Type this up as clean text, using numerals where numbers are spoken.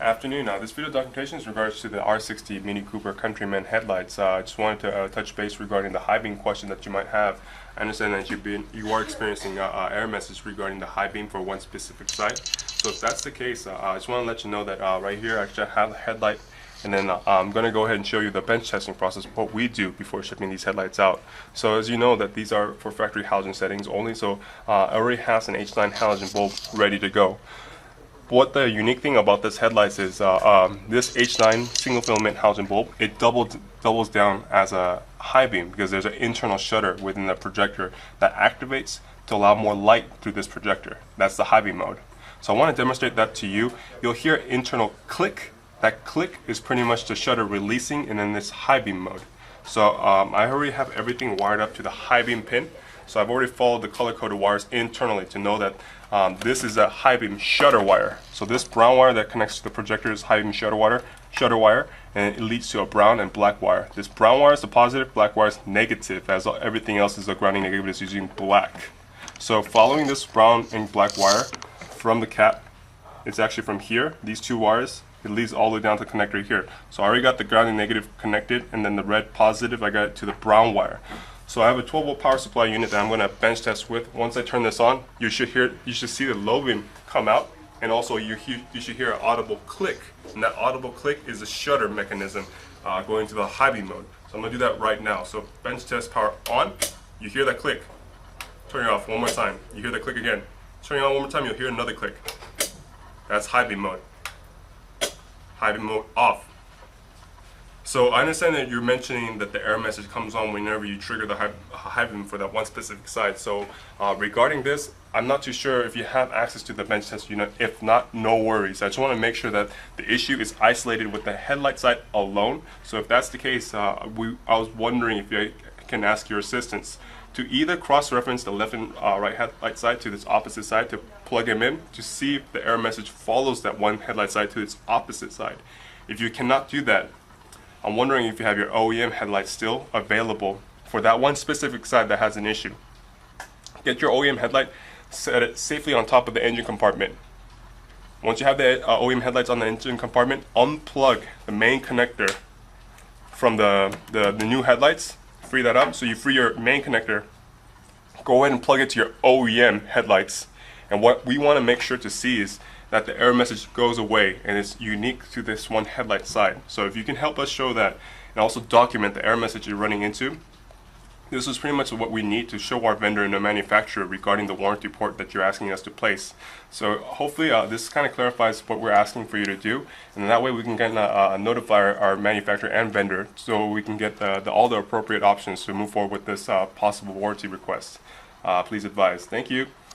Afternoon. This video documentation is in regards to the R60 Mini Cooper Countryman headlights. I just wanted to touch base regarding the high beam question that you might have. I understand that you are experiencing error message regarding the high beam for one specific site. So if that's the case, I just want to let you know that right here I actually have a headlight, and then I'm going to go ahead and show you the bench testing process, what we do before shipping these headlights out. So as you know that these are for factory halogen settings only, so it already has an H9 halogen bulb ready to go. What the unique thing about this headlights is this H9 single filament halogen bulb, it doubles down as a high beam because there's an internal shutter within the projector that activates to allow more light through this projector. That's the high beam mode. So I want to demonstrate that to you. You'll hear internal click. That click is pretty much the shutter releasing, and then this high beam mode. So I already have everything wired up to the high beam pin. So I've already followed the color-coded wires internally to know that this is a high beam shutter wire. So this brown wire that connects to the projector is high beam shutter wire, and it leads to a brown and black wire. This brown wire is the positive, black wire is negative, as everything else is the grounding negative is using black. So following this brown and black wire from the cap, it's actually from here, these two wires, it leads all the way down to the connector here. So I already got the grounding negative connected, and then the red positive, I got it to the brown wire. So I have a 12-volt power supply unit that I'm going to bench test with. Once I turn this on, you should see the low beam come out, and also you should hear an audible click. And that audible click is the shutter mechanism going to the high beam mode. So I'm going to do that right now. So bench test power on, you hear that click. Turn it off one more time. You hear the click again. Turn it on one more time, you'll hear another click. That's high beam mode. High beam mode off. So I understand that you're mentioning that the error message comes on whenever you trigger the high beam for that one specific site. So regarding this, I'm not too sure if you have access to the bench test unit. If not, no worries. I just want to make sure that the issue is isolated with the headlight side alone. So if that's the case, I was wondering if I can ask your assistance to either cross-reference the left and right headlight side to this opposite side to plug them in to see if the error message follows that one headlight side to its opposite side. If you cannot do that, I'm wondering if you have your OEM headlights still available for that one specific side that has an issue. Get your OEM headlight, set it safely on top of the engine compartment. Once you have the OEM headlights on the engine compartment, unplug the main connector from the new headlights, free that up, so you free your main connector, go ahead and plug it to your OEM headlights. And what we want to make sure to see is that the error message goes away and it's unique to this one headlight side. So if you can help us show that and also document the error message you're running into, this is pretty much what we need to show our vendor and the manufacturer regarding the warranty report that you're asking us to place. So hopefully this kind of clarifies what we're asking for you to do, and that way we can get notify our manufacturer and vendor so we can get all the appropriate options to move forward with this possible warranty request. Please advise. Thank you.